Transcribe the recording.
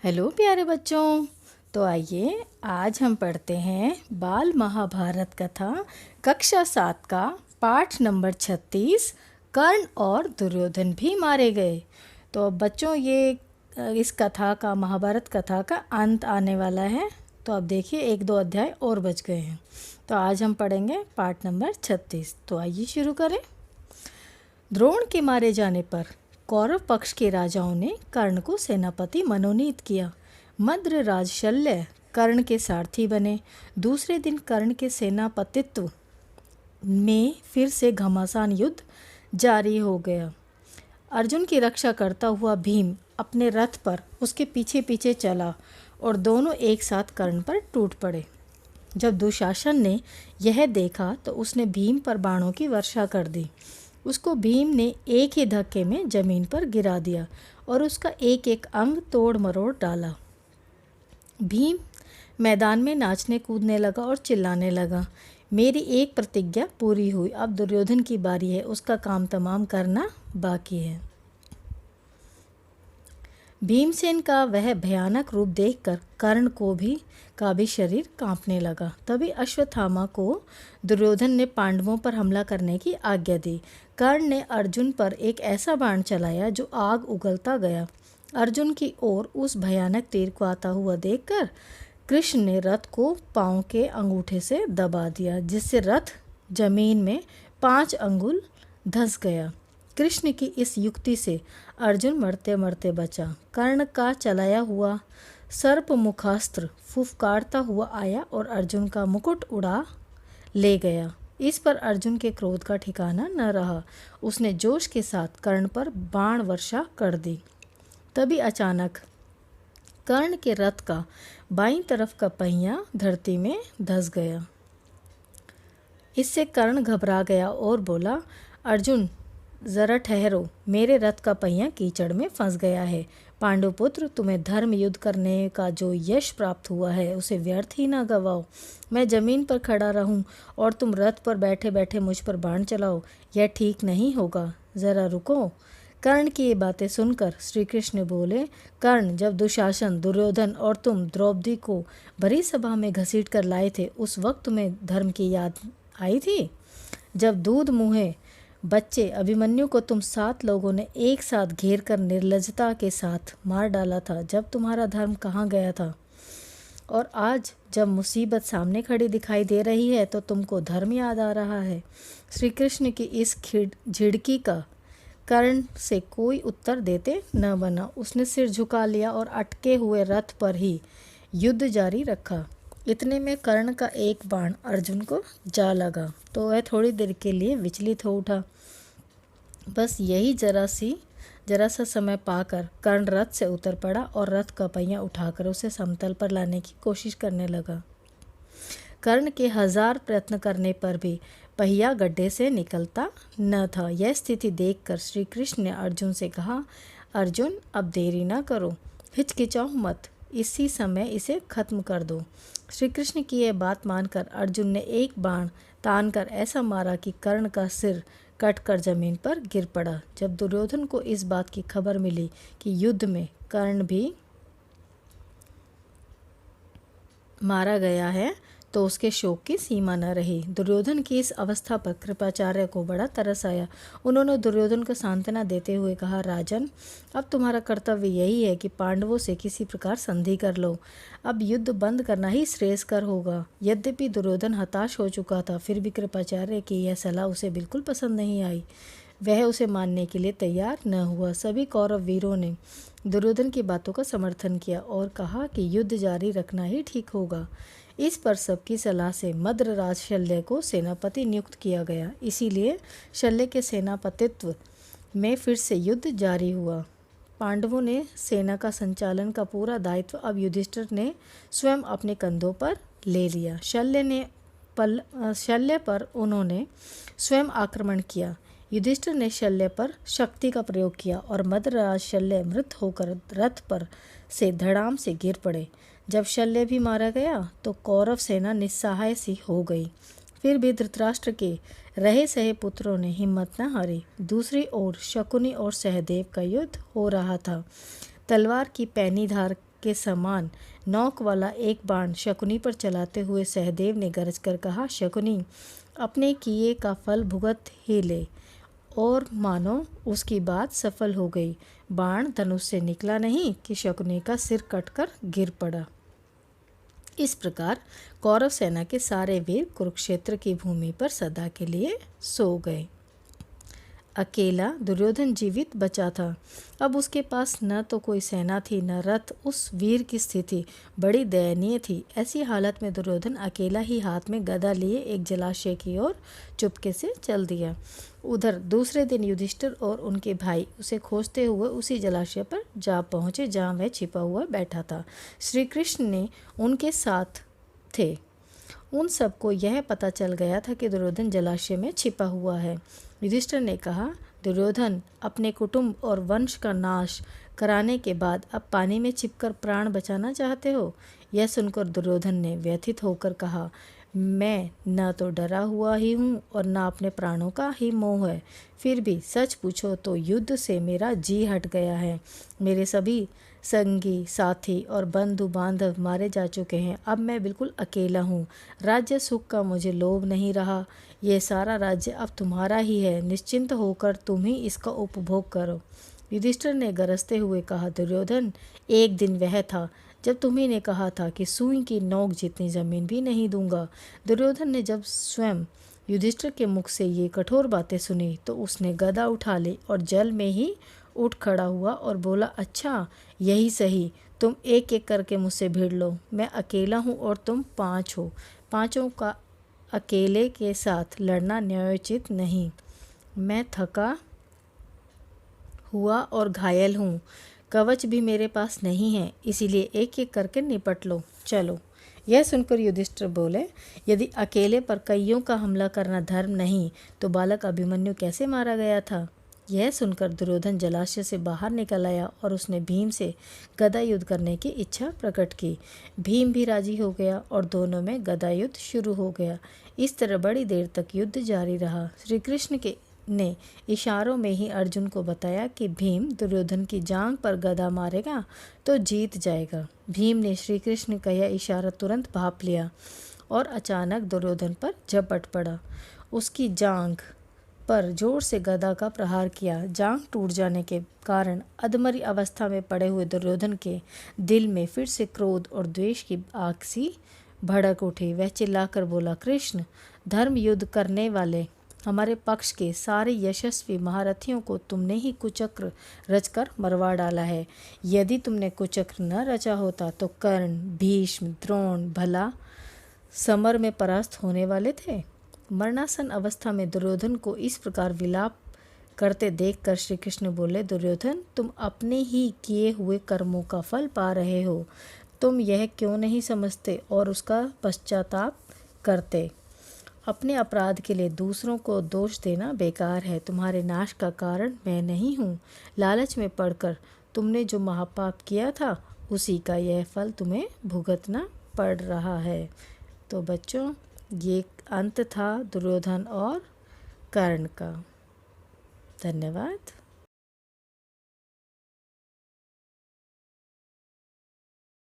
Hello प्यारे बच्चों। तो आइए आज हम पढ़ते हैं बाल महाभारत कथा कक्षा 7 का पाठ नंबर 36। कर्ण और दुर्योधन भी मारे गए। तो अब बच्चों इस कथा का महाभारत कथा का अंत आने वाला है। तो अब देखिए 1-2 अध्याय और बच गए हैं। तो आज हम पढ़ेंगे पाठ नंबर 36। तो आइए शुरू करें। द्रोण के मारे जाने पर कौरव पक्ष के राजाओं ने कर्ण को सेनापति मनोनीत किया। मद्र राज शल्य कर्ण के सारथी बने। दूसरे दिन कर्ण के सेनापतित्व में फिर से घमासान युद्ध जारी हो गया। अर्जुन की रक्षा करता हुआ भीम अपने रथ पर उसके पीछे पीछे चला और दोनों एक साथ कर्ण पर टूट पड़े। जब दुशासन ने यह देखा तो उसने भीम पर बाणों की वर्षा कर दी। उसको भीम ने एक ही धक्के में जमीन पर गिरा दिया और उसका एक एक अंग तोड़ मरोड़ डाला। भीम मैदान में नाचने कूदने लगा और चिल्लाने लगा, मेरी एक प्रतिज्ञा पूरी हुई, अब दुर्योधन की बारी है, उसका काम तमाम करना बाकी है। भीमसेन का वह भयानक रूप देखकर कर्ण का भी शरीर कांपने लगा। तभी अश्वत्थामा को दुर्योधन ने पांडवों पर हमला करने की आज्ञा दी। कर्ण ने अर्जुन पर एक ऐसा बाण चलाया जो आग उगलता गया। अर्जुन की ओर उस भयानक तीर को आता हुआ देखकर कृष्ण ने रथ को पांव के अंगूठे से दबा दिया, जिससे रथ जमीन में 5 अंगुल धंस गया। कृष्ण की इस युक्ति से अर्जुन मरते मरते बचा। कर्ण का चलाया हुआ सर्प मुखास्त्र फुफकारता हुआ आया और अर्जुन का मुकुट उड़ा ले गया। इस पर अर्जुन के क्रोध का ठिकाना न रहा। उसने जोश के साथ कर्ण पर बाण वर्षा कर दी। तभी अचानक कर्ण के रथ का बाईं तरफ का पहिया धरती में धंस गया। इससे कर्ण घबरा गया और बोला, अर्जुन जरा ठहरो, मेरे रथ का पहिया कीचड़ में फंस गया है। पांडुपुत्र, तुम्हें धर्म युद्ध करने का जो यश प्राप्त हुआ है उसे व्यर्थ ही ना गवाओ। मैं जमीन पर खड़ा रहूं और तुम रथ पर बैठे बैठे मुझ पर बाण चलाओ, यह ठीक नहीं होगा। जरा रुको। कर्ण की ये बातें सुनकर श्री कृष्ण बोले, कर्ण, जब दुशासन, दुर्योधन और तुम द्रौपदी को भरी सभा में घसीट कर लाए थे, उस वक्त तुम्हें धर्म की याद आई थी? जब दूध मुँहे बच्चे अभिमन्यु को तुम 7 लोगों ने एक साथ घेर कर निर्लजता के साथ मार डाला था, जब तुम्हारा धर्म कहाँ गया था? और आज जब मुसीबत सामने खड़ी दिखाई दे रही है तो तुमको धर्म याद आ रहा है। श्री कृष्ण की इस झिड़की का कर्ण से कोई उत्तर देते न बना। उसने सिर झुका लिया और अटके हुए रथ पर ही युद्ध जारी रखा। इतने में कर्ण का एक बाण अर्जुन को जा लगा तो वह थोड़ी देर के लिए विचलित हो उठा। बस यही जरा सा समय पाकर कर्ण रथ से उतर पड़ा और रथ का पहिया उठाकर उसे समतल पर लाने की कोशिश करने लगा। कर्ण के 1000 प्रयत्न करने पर भी पहिया गड्ढे से निकलता न था। यह स्थिति देखकर श्री कृष्ण ने अर्जुन से कहा, अर्जुन, अब देरी ना करो, हिचकिचाओ मत, इसी समय इसे खत्म कर दो। श्री कृष्ण की यह बात मानकर अर्जुन ने एक बाण तानकर ऐसा मारा कि कर्ण का सिर कटकर जमीन पर गिर पड़ा। जब दुर्योधन को इस बात की खबर मिली कि युद्ध में कर्ण भी मारा गया है तो उसके शोक की सीमा न रही। दुर्योधन की इस अवस्था पर कृपाचार्य को बड़ा तरस आया। उन्होंने दुर्योधन को सांत्वना देते हुए कहा, राजन, अब तुम्हारा कर्तव्य यही है कि पांडवों से किसी प्रकार संधि कर लो। अब युद्ध बंद करना ही श्रेयस्कर होगा। यद्यपि दुर्योधन हताश हो चुका था, फिर भी कृपाचार्य की यह सलाह उसे बिल्कुल पसंद नहीं आई। वह उसे मानने के लिए तैयार न हुआ। सभी कौरव वीरों ने दुर्योधन की बातों का समर्थन किया और कहा कि युद्ध जारी रखना ही ठीक होगा। इस पर सबकी सलाह से मद्रराज शल्य को सेनापति नियुक्त किया गया। इसीलिए शल्य के सेनापतित्व में फिर से युद्ध जारी हुआ। पांडवों ने सेना का संचालन का पूरा दायित्व अब युधिष्ठिर ने स्वयं अपने कंधों पर ले लिया। शल्य पर उन्होंने स्वयं आक्रमण किया। युधिष्ठिर ने शल्य पर शक्ति का प्रयोग किया और मद्रराज शल्य मृत होकर रथ पर से धड़ाम से गिर पड़े। जब शल्य भी मारा गया तो कौरव सेना निस्सहाय सी हो गई। फिर भी धृतराष्ट्र के रहे सहे पुत्रों ने हिम्मत न हारी। दूसरी ओर शकुनी और सहदेव का युद्ध हो रहा था। तलवार की पैनी धार के समान नोक वाला एक बाण शकुनी पर चलाते हुए सहदेव ने गरज कर कहा, शकुनी अपने किए का फल भुगत ही ले। और मानो उसकी बात सफल हो गई। बाण धनुष से निकला नहीं कि शकुनी का सिर कटकर गिर पड़ा। इस प्रकार कौरव सेना के सारे वीर कुरुक्षेत्र की भूमि पर सदा के लिए सो गए। अकेला दुर्योधन जीवित बचा था। अब उसके पास न तो कोई सेना थी न रथ। उस वीर की स्थिति बड़ी दयनीय थी। ऐसी हालत में दुर्योधन अकेला ही हाथ में गदा लिए एक जलाशय की ओर चुपके से चल दिया। उधर दूसरे दिन युधिष्ठिर और उनके भाई उसे खोजते हुए उसी जलाशय पर जा पहुँचे जहाँ वह छिपा हुआ बैठा था। श्री कृष्ण ने उनके साथ थे। उन सबको यह पता चल गया था कि दुर्योधन जलाशय में छिपा हुआ है। युधिष्ठिर ने कहा, दुर्योधन अपने कुटुंब और वंश का नाश कराने के बाद अब पानी में छिपकर प्राण बचाना चाहते हो? यह सुनकर दुर्योधन ने व्यथित होकर कहा, मैं न तो डरा हुआ ही हूँ और न अपने प्राणों का ही मोह है। फिर भी सच पूछो तो युद्ध से मेरा जी हट गया है। मेरे सभी संगी साथी और बंधु बांधव मारे जा चुके हैं। अब मैं बिल्कुल अकेला हूँ। राज्य सुख का मुझे लोभ नहीं रहा। यह सारा राज्य अब तुम्हारा ही है। निश्चिंत होकर तुम ही इसका उपभोग करो। युधिष्ठिर ने गरजते हुए कहा, दुर्योधन एक दिन वह था जब तुम्ही ने कहा था कि सुई की नोक जितनी जमीन भी नहीं दूंगा। दुर्योधन ने जब स्वयं युधिष्ठिर के मुख से ये कठोर बातें सुनी तो उसने गदा उठा ली और जल में ही उठ खड़ा हुआ और बोला, अच्छा यही सही, तुम एक एक करके मुझसे भिड़ लो। मैं अकेला हूँ और तुम 5 हो। पांचों का अकेले के साथ लड़ना न्यायोचित नहीं। मैं थका हुआ और घायल हूँ। कवच भी मेरे पास नहीं है, इसीलिए एक एक करके निपट लो। चलो। यह सुनकर युधिष्ठिर बोले, यदि अकेले पर कईयों का हमला करना धर्म नहीं तो बालक अभिमन्यु कैसे मारा गया था? यह सुनकर दुर्योधन जलाशय से बाहर निकल आया और उसने भीम से गदा युद्ध करने की इच्छा प्रकट की। भीम भी राजी हो गया और दोनों में गदा युद्ध शुरू हो गया। इस तरह बड़ी देर तक युद्ध जारी रहा। श्री कृष्ण ने इशारों में ही अर्जुन को बताया कि भीम दुर्योधन की जांघ पर गदा मारेगा तो जीत जाएगा। भीम ने श्री कृष्ण का यह इशारा तुरंत भांप लिया और अचानक दुर्योधन पर झपट पड़ा। उसकी जांघ पर जोर से गदा का प्रहार किया। जांघ टूट जाने के कारण अधमरी अवस्था में पड़े हुए दुर्योधन के दिल में फिर से क्रोध और द्वेष की आग सी भड़क उठी। वह चिल्लाकर बोला, कृष्ण, धर्म युद्ध करने वाले हमारे पक्ष के सारे यशस्वी महारथियों को तुमने ही कुचक्र रचकर मरवा डाला है। यदि तुमने कुचक्र न रचा होता तो कर्ण, भीष्म, द्रोण भला समर में परास्त होने वाले थे। मरणासन अवस्था में दुर्योधन को इस प्रकार विलाप करते देखकर श्री कृष्ण बोले, दुर्योधन, तुम अपने ही किए हुए कर्मों का फल पा रहे हो। तुम यह क्यों नहीं समझते और उसका पश्चाताप करते? अपने अपराध के लिए दूसरों को दोष देना बेकार है। तुम्हारे नाश का कारण मैं नहीं हूँ। लालच में पड़कर तुमने जो महापाप किया था उसी का यह फल तुम्हें भुगतना पड़ रहा है। तो बच्चों, ये अंत था दुर्योधन और कर्ण का। धन्यवाद।